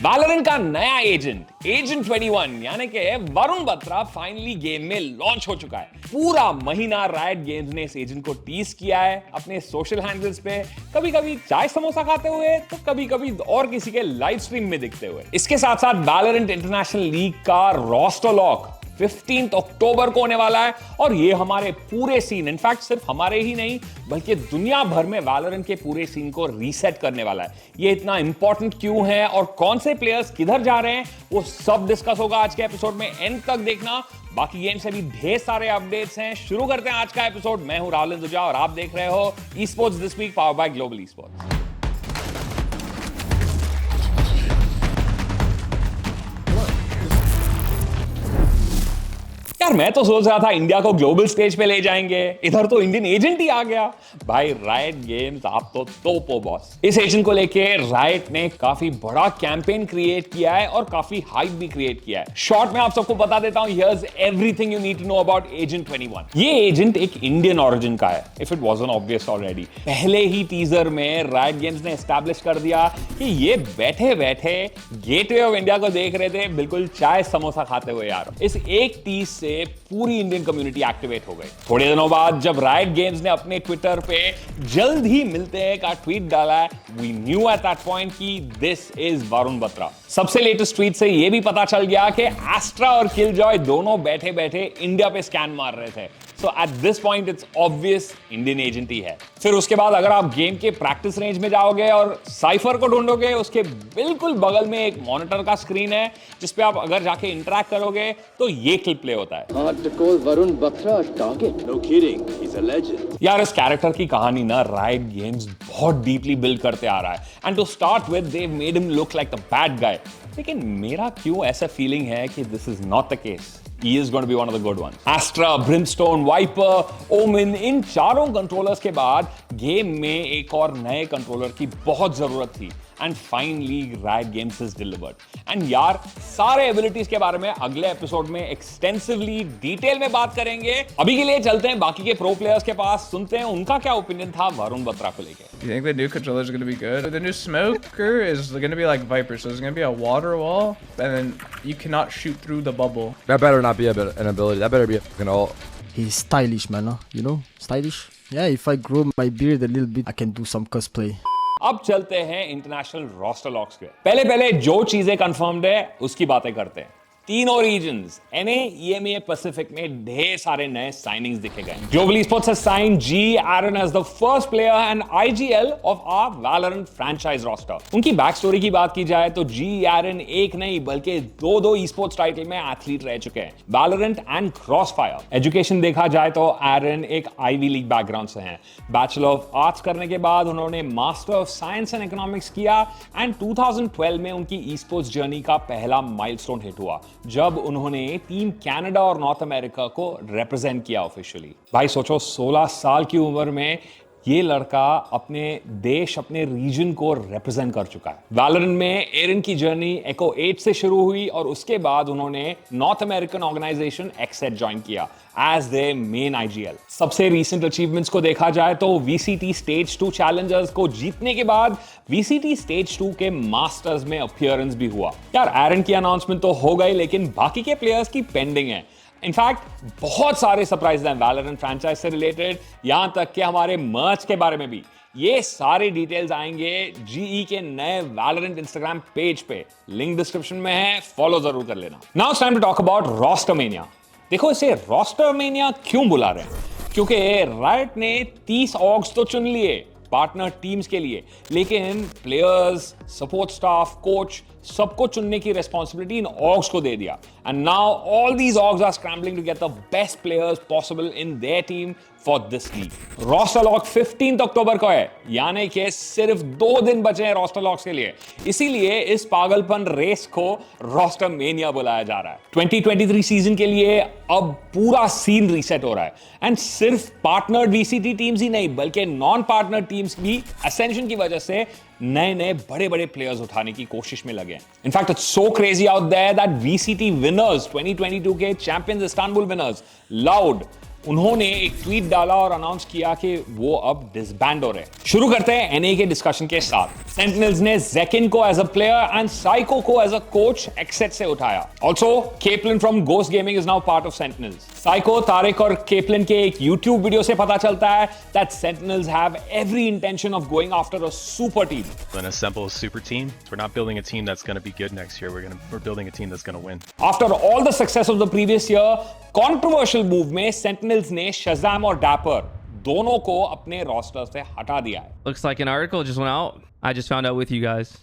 Valorant का नया agent 21 यानी कि वरुण बत्रा फाइनली गेम में लॉन्च हो चुका है। पूरा महीना रायट गेम्स ने इस एजेंट को टीज किया है अपने सोशल हैंडल्स पे, कभी कभी चाय समोसा खाते हुए तो कभी कभी और किसी के लाइव स्ट्रीम में दिखते हुए। इसके साथ साथ वैलोरेंट इंटरनेशनल लीग का रोस्टर लॉक 15 अक्टूबर को होने वाला है और ये हमारे पूरे सीन, इनफैक्ट सिर्फ हमारे ही नहीं बल्कि दुनिया भर में वैलोरेंट के पूरे सीन को रीसेट करने वाला है। ये इतना इंपॉर्टेंट क्यों है और कौन से प्लेयर्स किधर जा रहे हैं वो सब डिस्कस होगा आज के एपिसोड में, एंड तक देखना। बाकी गेम से भी ढेर सारे अपडेट्स हैं। शुरू करते हैं आज का एपिसोड। मैं हूं राहुल इंदुजा और आप देख रहे हो esports this week powered by global esports. यार मैं तो सोच रहा था इंडिया को ग्लोबल स्टेज पे ले जाएंगे, इधर तो इंडियन एजेंट ही आ गया। भाई रायट गेम्स आप तो तोपो बॉस। इस एजेंट को लेके रायट ने काफी बड़ा कैंपेन क्रिएट किया है और काफी हाइप भी क्रिएट किया है। शॉर्ट में आप सबको बता देता हूं, here's everything you need to know about agent 21। ये एजेंट एक इंडियन ऑरिजिन का है, if it wasn't obvious already. पहले ही टीजर में रायट गेम्स ने एस्टैब्लिश कर दिया कि ये बैठे बैठे गेटवे ऑफ इंडिया को देख रहे थे, बिल्कुल चाय समोसा खाते हुए। यार इस एक टीज से पूरी इंडियन कम्युनिटी एक्टिवेट हो गई। थोड़े दिनों बाद जब रायट गेम्स ने अपने ट्विटर पे जल्द ही मिलते हैं का ट्वीट डाला है, we knew at that point कि दिस इज वरुण बत्रा। सबसे लेटेस्ट ट्वीट से यह भी पता चल गया कि एस्ट्रा और किलजॉय दोनों बैठे बैठे इंडिया पे स्कैन मार रहे थे। So at this point it's obvious Indian agent ही है। फिर उसके बाद अगर आप गेम के प्रैक्टिस रेंज में जाओगे और साइफर को ढूंढोगे, उसके बिल्कुल बगल में एक मॉनिटर का स्क्रीन है जिसपे आप अगर जाके इंटरैक्ट करोगे तो ये क्लिप प्ले होता है। Hard to call Varun Batra a target. No kidding, he's a legend. यार इस कैरेक्टर की कहानी ना रायट गेम्स बहुत डीपली बिल्ड करते आ रहा है, and to start with they made him look like the bad guy. लेकिन मेरा क्यों ऐसा फीलिंग है कि this is not the case. He is going to be one of the good ones. Astra, Brimstone, Viper, Omen, इन चारों controllers के बाद game में एक और नए कंट्रोलर की बहुत जरूरत थी, and finally Riot Games is delivered. And यार सारे एबिलिटीज के बारे में अगले एपिसोड में एक्सटेंसिवली डिटेल में बात करेंगे। अभी के लिए चलते हैं बाकी के प्रो प्लेयर्स के पास, सुनते हैं उनका क्या ओपिनियन था वरुण बत्रा को लेके। You think the new controller is going to be good? The new smoker is going to be like Viper, so there's going to be a water wall, and then you cannot shoot through the bubble. That better not be an ability. That better be a fucking ult. He's stylish, man. You know, stylish. Yeah, if I grow my beard a little bit, I can do some cosplay. अब चलते हैं international roster locks पे। पहले जो चीजें confirmed है उसकी बातें करते हैं। तीनों रीजन्स NA, EMEA, पैसिफिक में ढेर सारे नए साइनिंग्स दिखे गए। Global esports has signed G Aaron as the first player and IGL of our Valorant franchise roster। उनकी बैक स्टोरी की बात की जाए तो G Aaron एक नहीं बल्कि दो ई-स्पोर्ट्स टाइटल में एथलीट रह चुके हैं, Valorant एंड Crossfire। एजुकेशन देखा जाए तो Aaron एक आईवी लीग बैकग्राउंड से हैं। बैचलर ऑफ आर्ट्स करने के बाद उन्होंने master of science and economics किया, एंड 2012 में उनकी ई-स्पोर्ट्स जर्नी का पहला माइलस्टोन हिट हुआ जब उन्होंने टीम कनाडा और नॉर्थ अमेरिका को रिप्रेजेंट किया ऑफिशियली। भाई सोचो 16 साल की उम्र में ये लड़का अपने देश, अपने रीजन को रिप्रेजेंट कर चुका है। वैलोरेंट में एरन की जर्नी एको 8 से शुरू हुई और उसके बाद उन्होंने नॉर्थ अमेरिकन ऑर्गेनाइजेशन एक्सेट ज्वाइन किया एज दे मेन IGL। सबसे रीसेंट अचीवमेंट्स को देखा जाए तो VCT स्टेज 2 चैलेंजर्स को जीतने के बाद VCT स्टेज 2 के मास्टर्स में अपीयरेंस भी हुआ। यार एरन की अनाउंसमेंट तो हो गई, लेकिन बाकी के प्लेयर्स की पेंडिंग है। इनफैक्ट बहुत सारे सरप्राइज हैं वैलोरेंट फ्रैंचाइज से रिलेटेड, यहां तक कि हमारे मर्च के बारे में भी। ये सारे डिटेल्स आएंगे GE के नए वैलोरेंट इंस्टाग्राम पेज पे, लिंक डिस्क्रिप्शन में है, फॉलो जरूर कर लेना। Now it's time to talk about Rostermania. देखो इसे रोस्टरमेनिया क्यों बुला रहे हैं, क्योंकि रायट ने 30 ऑर्ग्स तो चुन लिए पार्टनर टीम्स के लिए, लेकिन प्लेयर्स, सपोर्ट स्टाफ, कोच सबको चुनने की रिस्पॉन्सिबिलिटी इन ऑर्ग्स को दे दिया। And now all these orgs are scrambling to get the best players possible in their team for this league. Roster lock 15 अक्टूबर को है, यानी कि सिर्फ 2 दिन बचे हैं रोस्टर लॉक्स के लिए। इसीलिए इस पागलपन रेस को रोस्टर मेनिया बुलाया जा रहा है। 2023 सीजन के लिए अब पूरा सीन रीसेट हो रहा है, एंड सिर्फ पार्टनर VCT टीम्स ही नहीं बल्कि नॉन पार्टनर टीम्स भी असेंशन की वजह से नए बड़े बड़े प्लेयर्स उठाने की कोशिश में लगे हैं। In fact it's so crazy out there that VCT winners 2022 के चैंपियंस इस्तांबुल विनर्स लाउड उन्होंने एक ट्वीट डाला और अनाउंस किया कि वो अब डिसबैंड हो रहे हैं। शुरू करते हैं एनए के डिस्कशन के साथ। सेंटिनल्स ने जेकिन को as a player and Syykoo को एज अ कोच एक्सेट से उठाया। Also Kaplan from Ghost Gaming is now part of Sentinels. Syykoo, Tarik और केपलिन के एक यूट्यूब वीडियो से पता चलता है that sentinels have every intention of going after a super team. An assemble a super team. We're not building a team that's going to be good next year. We're building a team that's going to win. After all the success of the previous year, controversial move में Sentinels ने Shazam और Dapper दोनों को अपने roster से हटा दिया है। Looks like an article just went out. I just found out with you guys.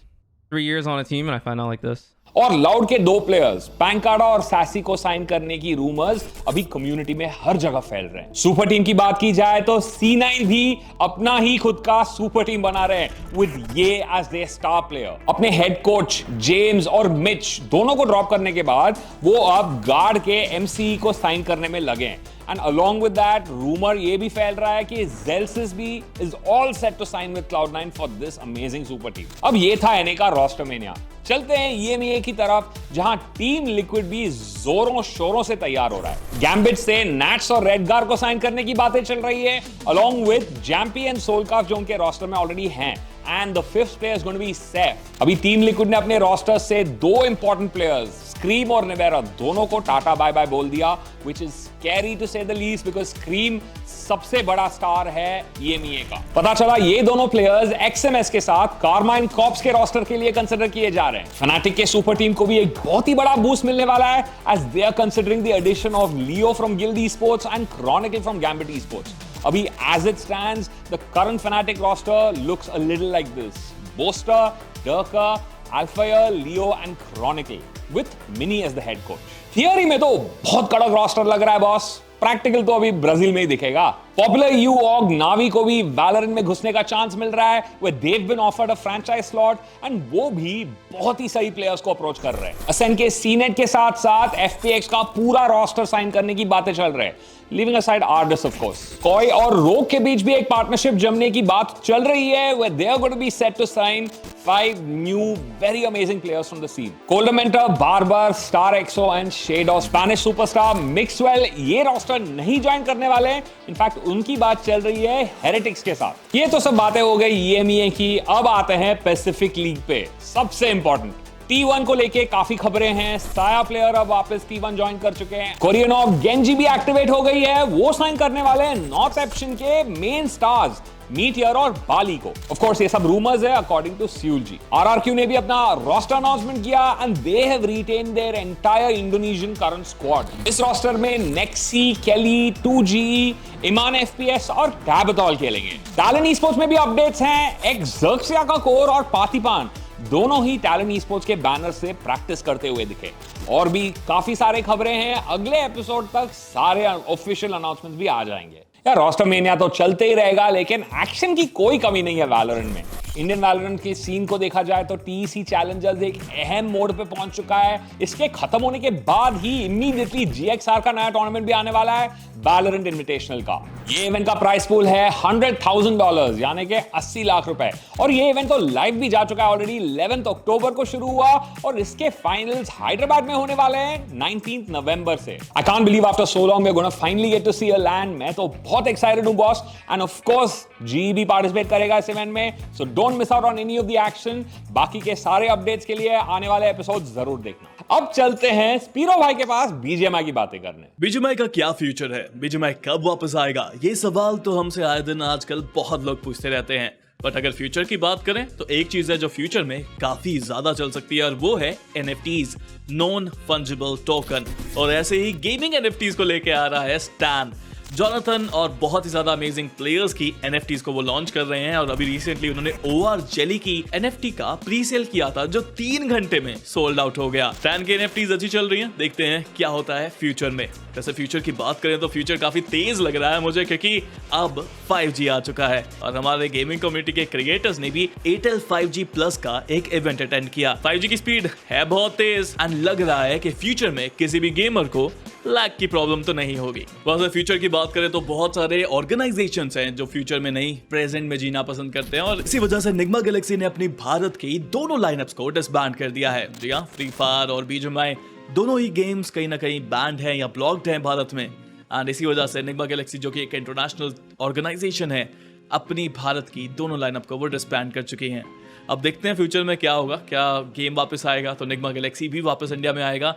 3 years on a team and I find out like this. और लाउड के दो प्लेयर्स पैंकाडा और सैसी को साइन करने की रूमर्स अभी कम्युनिटी में हर जगह फैल रहे हैं। सुपर टीम की बात की जाए तो C9 भी अपना ही खुद का सुपर टीम बना रहे हैं विद ये एज देयर स्टार प्लेयर। अपने हेड कोच जेम्स और मिच दोनों को ड्रॉप करने के बाद वो अब गार्ड के MCE को साइन करने में लगे हैं। And along with that, rumor ये भी फैल रहा है कि Zelsis भी is all set to sign with Cloud9 for this amazing super team. अब ये था एनए का रोस्टर मेनिया। चलते हैं EMEA की तरफ, जहां टीम लिक्विड भी जोरों शोरों से तैयार हो रहा है। गैम्बिट से नैट्स और रेडगार को साइन करने की बातें चल रही है, along with जैम्पी एंड सोलकाफ जो उनके रोस्टर में ऑलरेडी हैं। And the fifth player is going to be Seth. अभी टीम लिक्विड ने अपने रोस्टर से दो इंपॉर्टेंट प्लेयर्स स्क्रीम और निवेरा दोनों को टाटा बाय बाय बोल दिया, which is scary to say the least because scream सबसे बड़ा स्टार है EMEA का। पता चला ये दोनों प्लेयर्स XMS के साथ कारमाइन कॉर्प्स के रोस्टर के लिए कंसिडर किए जा रहे हैं। फनाटिक के सुपर टीम को भी एक बहुत ही बड़ा बूस्ट मिलने वाला है as they are considering the addition of Leo from Guild Esports and Chronicle from Gambit Esports. अभी as it stands, the current Fnatic roster looks a little like this: Boaster, Durka, Alphayer, Leo and Chronicle with Mini as the head coach. Theory में तो बहुत कड़क roster लग रहा है boss, practical तो अभी ब्राजील में ही दिखेगा। पॉपुलर यू ऑग नावी को भी वैलोरेंट में घुसने का चांस मिल रहा है, where they've been offered a franchise slot and वो भी बहुत ही सही प्लेयर्स को अप्रोच कर रहे हैं। असेंट के सीनेट के साथ साथ FPX का पूरा रोस्टर साइन करने की बातें चल रहे हैं, लीविंग असाइड आर्डिस ऑफ कोर्स। कोई और रोग के बीच भी एक पार्टनरशिप जमने की बात चल रही है, where they are going to be set to sign 5 new very amazing players from the scene. Coldamentor, Barbar, Star Exo and Shade of Spanish superstar Mixwell ये रोस्टर नहीं ज्वाइन करने वाले हैं। इनफैक्ट उनकी बात चल रही है हेरेटिक्स के साथ। ये तो सब बातें हो गई EMEA की। अब आते हैं पैसिफिक लीग पे। सबसे इंपॉर्टेंट T1 को लेके काफी खबरें हैं। साया प्लेयर अब वापस T1 ज्वाइन कर चुके हैं। कोरियन ऑफ गेंजी भी एक्टिवेट हो गई है, वो साइन करने वाले हैं नॉर्थ एप्शन के मेन स्टार्स मीटियर और बाली को। ऑफ कोर्स ये सब रूमर्स है according to Seoul G। RRQ ने भी अपना रोस्टर अनाउंसमेंट किया and they have retained their entire Indonesian current squad. इस रोस्टर में नेक्सी, केली, 2G, इमान FPS और टैबतॉल खेलेंगे। टैलेंट ईस्पोर्ट्स में भी अपडेट्स हैं। एक्सर्क्सिया का कोर और पातिपान दोनों ही टैलेंट ईस्पोर्ट्स के बैनर से प्रैक्टिस करते हुए दिखे। और भी काफी सारे खबरें हैं, अगले एपिसोड तक सारे ऑफिशियल अनाउंसमेंट्स भी आ जाएंगे। यार रोस्टर मेनिया तो चलते ही रहेगा, लेकिन एक्शन की कोई कमी नहीं है वैलोरेंट में। इंडियन वैलोरेंट की सीन को देखा जाए तो TEC चैलेंजर्स एक अहम मोड पे पहुंच चुका है। इसके खत्म होने के बाद ही इमीडिएटली GXR का नया टूर्नामेंट भी आने वाला है, वैलोरेंट इन्विटेशनल का। ये इवेंट का प्राइस पूल है $100,000 यानी कि 80 लाख रुपए। और ये इवेंट तो लाइव भी जा चुका है ऑलरेडी। 11 अक्टूबर को शुरू हुआ और इसके फाइनल्स हैदराबाद में होने वाले हैं 19 नवंबर से। I can't believe after so long we are gonna finally get to see a LAN. मैं तो बहुत एक्साइटेड हूं बॉस। एंड ऑफ कोर्स जी भी पार्टिसिपेट करेगा इस इवेंट में, so don't miss out on any of the action. बाकी के सारे अपडेट्स के लिए आने वाले एपिसोड जरूर देखना। अब चलते हैं स्पीरो भाई के पास BGMI की बातें करने। BGMI का क्या फ्यूचर है, BGMI कब वापस आएगा, ये सवाल तो हमसे आए दिन आजकल बहुत लोग पूछते रहते हैं। बट अगर फ्यूचर की बात करें तो एक चीज है जो फ्यूचर में काफी ज्यादा चल सकती है और वो है NFTs, नॉन फंजिबल टोकन। और ऐसे ही गेमिंग NFTs को लेके आ रहा है स्टैन। जॉनथन और बहुत ही ज्यादा अमेजिंग प्लेयर्स की NFTs को वो लॉन्च कर रहे हैं और अभी रिसेंटली उन्होंने OR जेली की NFT का प्री सेल किया था जो 3 घंटे में सोल्ड आउट हो गया। स्टैन की NFTs अच्छी चल रही हैं, देखते हैं क्या होता है फ्यूचर में। वैसे फ्यूचर की बात करें तो फ्यूचर काफी तेज लग रहा है मुझे, क्योंकि अब 5G आ चुका है और हमारे गेमिंग कम्युनिटी के क्रिएटर्स ने भी एयरटेल 5G प्लस का एक इवेंट अटेंड किया। 5G की स्पीड है बहुत तेज एंड लग रहा है कि फ्यूचर में किसी भी गेमर को लैग की प्रॉब्लम तो नहीं होगी। वैसे फ्यूचर की बात करें तो बहुत सारे ऑर्गेनाइजेशंस हैं जो फ्यूचर में नहीं प्रेजेंट में जीना पसंद करते हैं और इसी वजह से निग्मा गैलेक्सी ने अपनी भारत की दोनों लाइनअप्स को डिसबैंड कर दिया है। जी हां, फ्री फायर और BGMI दोनों ही गेम्स कहीं ना कहीं बैंड हैं या ब्लॉक्ड हैं भारत में। एंड इसी वजह से एनिग्मा गैलेक्सी जो कि एक इंटरनेशनल ऑर्गेनाइजेशन है, अपनी भारत की दोनों लाइनअप को वो डिस्बैंड कर चुकी हैं। अब देखते हैं फ्यूचर में क्या होगा, क्या गेम वापस आएगा तो एनिग्मा गैलेक्सी भी वापस इंडिया में आएगा,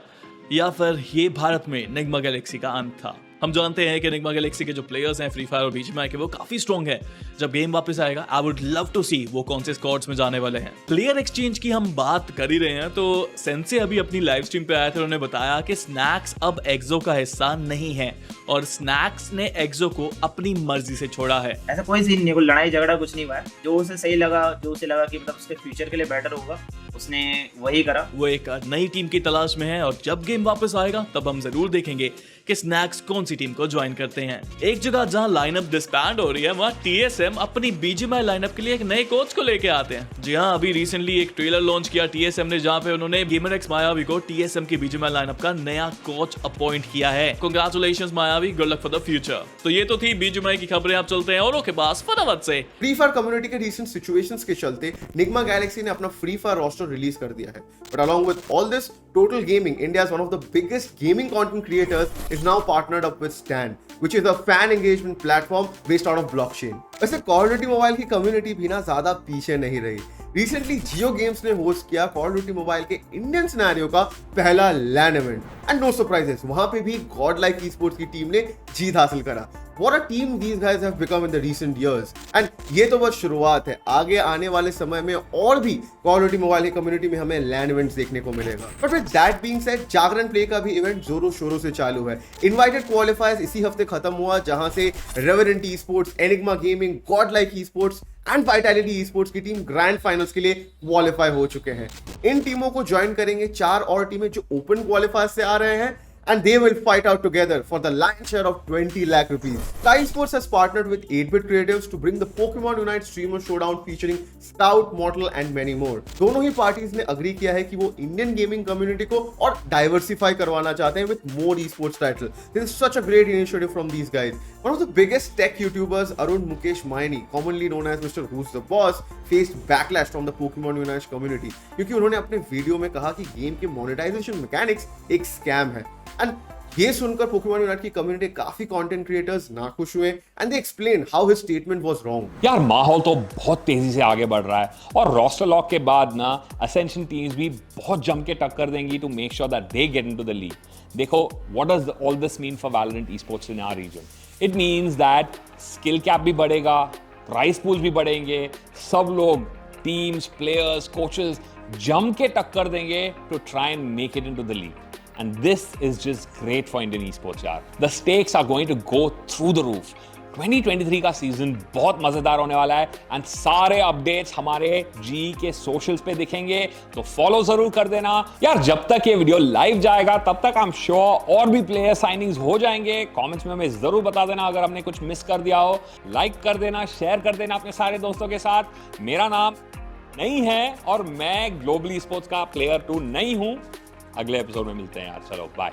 या फिर ये भारत में एनिग्मा गैलेक्सी का अंत था। हम जानते हैं कि एनिग्मा गैलेक्सी के जो प्लेयर्स हैं फ्री फायर और बीजीएमआई के, वो काफी स्ट्रॉन्ग है। जब गेम वापस आएगा आई वुड लव टू सी वो कौन से स्क्वाड्स में जाने वाले हैं। प्लेयर एक्सचेंज की हम बात कर ही रहे हैं तो सेंसे अभी अपनी लाइव स्ट्रीम पे आए थे, उन्होंने बताया कि स्नैक्स अब एक्सो का हिस्सा नहीं है और स्नैक्स ने एक्सो को अपनी मर्जी से छोड़ा है। ऐसा कोई सीन नहीं, कोई लड़ाई झगड़ा कुछ नहीं हुआ है। जो उसे सही लगा, जो उसे लगा कि मतलब उसके फ्यूचर के लिए बेटर होगा, उसने वही करा। वो एक नई टीम की तलाश में है और जब गेम वापस आएगा तब हम जरूर देखेंगे कि स्नैक्स कौन सी टीम को ज्वाइन करते हैं। एक जगह जहां लाइनअप डिस्बैंड हो रही है वहां टीएसएम अपनी बीजीएमआई लाइनअप के लिए एक नए कोच को लेके आते हैं। जी हां, अभी रिसेंटली एक ट्रेलर लॉन्च किया टीएसएम ने, जहां पे उन्होंने गेमर एक्स मायावी को टीएसएम की बीजीएमआई लाइनअप का नया कोच अपॉइंट किया है। कांग्रेचुलेशंस मायावी, good luck for the future. तो ये तो थी बीजीएमआई की खबरें। आप चलते हैं औरों के पास फटाफट से। फ्री फायर कम्युनिटी के रिसेंट सिचुएशंस के चलते एनिग्मा गैलेक्सी ने अपना फ्री फायर रोस्टर रिलीज कर दिया है। But along with all this, total gaming, India's one of the biggest gaming content creators, is now partnered up with stand, which is a fan engagement platform based out of blockchain। वैसे call of duty mobile की community भी ना ज्यादा पीछे नहीं रही। Recently जियो games ने host किया कॉल ऑफ ड्यूटी मोबाइल के इंडियन सिनेरियो का पहला लैन इवेंट, एंड नो सरप्राइजेस, वहां पे भी गॉड लाइक ई स्पोर्ट्स की टीम ने जीत हासिल करा। What a team these guys have become in the recent years। And ये तो बस शुरुआत है, आगे आने वाले समय में और भी कॉल ऑफ ड्यूटी मोबाइल की कम्युनिटी में हमें लैंड इवेंट्स देखने को मिलेगा। But with that being said, Jagran play का भी इवेंट जोरों शोरों से चालू है। इनवाइटेड क्वालिफायर्स इसी हफ्ते खत्म हुआ, जहां से reverent e sports, enigma gaming, God like e sports and vitality e sports की टीम ग्रैंड फाइनल्स के लिए क्वालिफाई हो चुके हैं। इन टीमों को ज्वाइन करेंगे 4 और टीमें जो ओपन क्वालिफायर्स से आ रहे हैं, and they will fight out together for the lion's share of 20 lakh rupees। Sky Sports has partnered with 8-Bit Creatives to bring the Pokemon Unite Streamer Showdown featuring Scout, Mortal and many more। दोनों ही parties ने agree किया है कि वो Indian gaming community को और diversify करवाना चाहते हैं with more esports title। This is such a great initiative from these guys। One of the biggest tech YouTubers, Arun Mukesh Maini, commonly known as Mr. Who's the Boss, faced backlash from the Pokemon Unite community क्योंकि उन्होंने अपने video में कहा कि game के monetization mechanics एक scam है। And ये सुनकर पोकेमॉन यूनाइट की कम्युनिटी काफी कंटेंट क्रिएटर्स नाखुश हुए and they explain how his statement was wrong. यार माहौल तो बहुत तेजी से आगे बढ़ रहा है और रोस्टर लॉक के बाद ना असेंशन टीम्स भी बहुत जम के टक्कर देंगी to make sure that they get into the league. देखो, what does all this mean for Valorant esports in our region? It means that skill cap भी बढ़ेगा, प्राइस पूल भी बढ़ेंगे, सब लोग टीम्स, प्लेयर्स, कोचेस जम के टक्कर देंगे to try and make it into the league. And this is just great for Indian esports यार। The stakes are going to go through the roof। 2023 का सीजन बहुत मजेदार होने वाला है एंड सारे अपडेट्स हमारे जी के सोशल्स पे दिखेंगे, तो फॉलो जरूर कर देना यार। जब तक ये वीडियो लाइव जाएगा तब तक आई एम श्योर और भी प्लेयर साइनिंग्स हो जाएंगे। कमेंट्स में हमें जरूर बता देना अगर हमने कुछ मिस कर दिया हो। लाइक कर देना, शेयर कर देना अपने सारे दोस्तों के साथ। मेरा नाम नहीं है और मैं ग्लोबली स्पोर्ट्स का प्लेयर 2 नहीं हूं। अगले एपिसोड में मिलते हैं यार, चलो बाय।